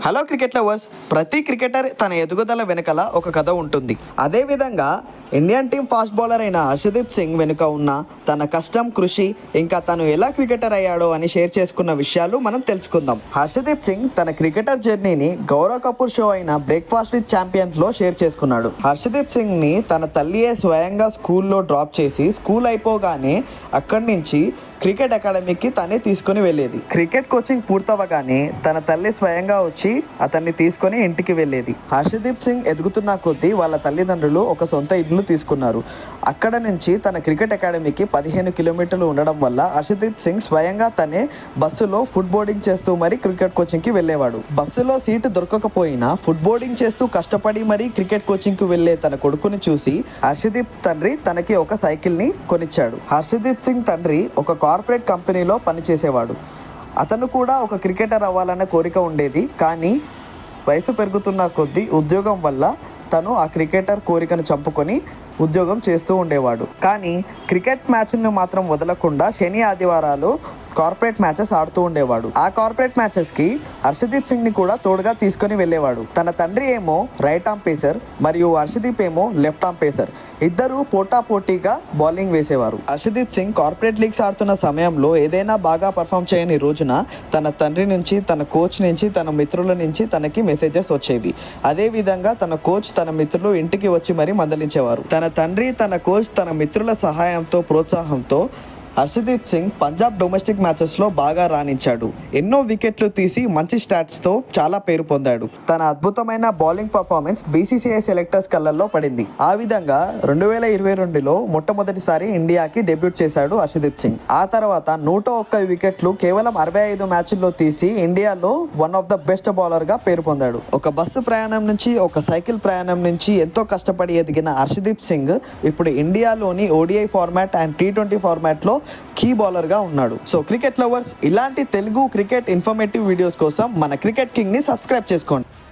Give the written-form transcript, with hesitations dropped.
Hello cricket lovers. ప్రతి cricketer తన ఎదుగుదల వెనుకల ఒక కథ ఉంటుంది. అదేవిధంగా ఇండియన్ టీం ఫాస్ట్ బౌలర్ అయిన హర్షదీప్ సింగ్ వెనుక ఉన్న తన కష్టం, కృషి, ఇంకా తను ఎలా క్రికెటర్ అయ్యాడో అని షేర్ చేసుకున్న విషయాలు మనం తెలుసుకుందాం. హర్షదీప్ సింగ్ తన క్రికెటర్ జర్నీని గౌరవ్ కపూర్ షో అయిన బ్రేక్ఫాస్ట్ విత్ ఛాంపియన్స్ లో షేర్ చేసుకున్నాడు. హర్షదీప్ సింగ్ ని తన తల్లియే స్వయంగా స్కూల్లో డ్రాప్ చేసి స్కూల్ అయిపోగానే అక్కడి నుంచి క్రికెట్ అకాడమీకి తనే తీసుకుని వెళ్ళేది. క్రికెట్ కోచింగ్ పూర్తవగానే తన తల్లి స్వయంగా వచ్చి అతన్ని తీసుకొని ఇంటికి వెళ్ళేది. హర్షదీప్ సింగ్ ఎదుగుతున్న కొద్దీ వాళ్ళ తల్లిదండ్రులు ఒక సొంత ఇల్లు తీసుకున్నారు. అక్కడ నుంచి తన క్రికెట్ అకాడమీకి 15 కిలోమీటర్లు ఉండడం వల్ల హర్షదీప్ సింగ్ స్వయంగా తనే బస్సులో ఫుడ్ బోర్డింగ్ చేస్తూ మరీ క్రికెట్ కోచింగ్కి వెళ్ళేవాడు. బస్సులో సీటు దొరకకపోయినా ఫుడ్ బోర్డింగ్ చేస్తూ కష్టపడి మరీ క్రికెట్ కోచింగ్కి వెళ్ళే తన కొడుకుని చూసి హర్షదీప్ తండ్రి తనకి ఒక సైకిల్ని కొనిచ్చాడు. హర్షదీప్ సింగ్ తండ్రి ఒక కార్పొరేట్ కంపెనీలో పనిచేసేవాడు. అతను కూడా ఒక క్రికెటర్ అవ్వాలన్న కోరిక ఉండేది. కానీ వయసు పెరుగుతున్న కొద్దీ ఉద్యోగం వల్ల తను ఆ క్రికెటర్ కోరికను చంపుకొని ఉద్యోగం చేస్తూ ఉండేవాడు. కానీ క్రికెట్ మ్యాచ్ను మాత్రం వదలకుండా శని ఆదివారాలు కార్పొరేట్ మ్యాచెస్ ఆడుతూ ఉండేవాడు. ఆ కార్పొరేట్ మ్యాచెస్కి హర్షదీప్ సింగ్ని కూడా తోడుగా తీసుకొని వెళ్ళేవాడు. తన తండ్రి ఏమో రైట్ ఆర్మ్ పేసర్ మరియు హర్షదీప్ ఏమో లెఫ్ట్ ఆర్మ్ పేసర్. ఇద్దరు పోటాపోటీగా బౌలింగ్ వేసేవారు. హర్షదీప్ సింగ్ కార్పొరేట్ లీగ్స్ ఆడుతున్న సమయంలో ఏదైనా బాగా పర్ఫామ్ చేయని రోజున తన తండ్రి నుంచి, తన కోచ్ నుంచి, తన మిత్రుల నుంచి తనకి మెసేజెస్ వచ్చేవి. అదేవిధంగా తన కోచ్, తన మిత్రులు ఇంటికి వచ్చి మరీ మందలించేవారు. తన తండ్రి, తన కోచ్, తన మిత్రుల సహాయంతో, ప్రోత్సాహంతో హర్షదీప్ సింగ్ పంజాబ్ డొమెస్టిక్ మ్యాచెస్లో బాగా రాణించాడు. ఎన్నో వికెట్లు తీసి మంచి స్టాట్స్తో చాలా పేరు పొందాడు. తన అద్భుతమైన బౌలింగ్ పర్ఫార్మెన్స్ BCCI సెలెక్టర్స్ కళ్ళల్లో పడింది. ఆ విధంగా 2022లో మొట్టమొదటిసారి ఇండియాకి డెబ్యూట్ చేశాడు హర్షదీప్ సింగ్. ఆ తర్వాత 101 వికెట్లు కేవలం 65 మ్యాచ్ల్లో తీసి ఇండియాలో వన్ ఆఫ్ ద బెస్ట్ బౌలర్గా పేరు పొందాడు. ఒక బస్సు ప్రయాణం నుంచి, ఒక సైకిల్ ప్రయాణం నుంచి ఎంతో కష్టపడి ఎదిగిన హర్షదీప్ సింగ్ ఇప్పుడు ఇండియాలోని ODI ఫార్మాట్ అండ్ T20 ఫార్మాట్లో కీ బౌలర్గా ఉన్నాడు. సో క్రికెట్ లవర్స్, ఇలాంటి తెలుగు క్రికెట్ ఇన్ఫర్మేటివ్ వీడియోస్ కోసం మన క్రికెట్ కింగ్ని సబ్స్క్రైబ్ చేసుకోండి.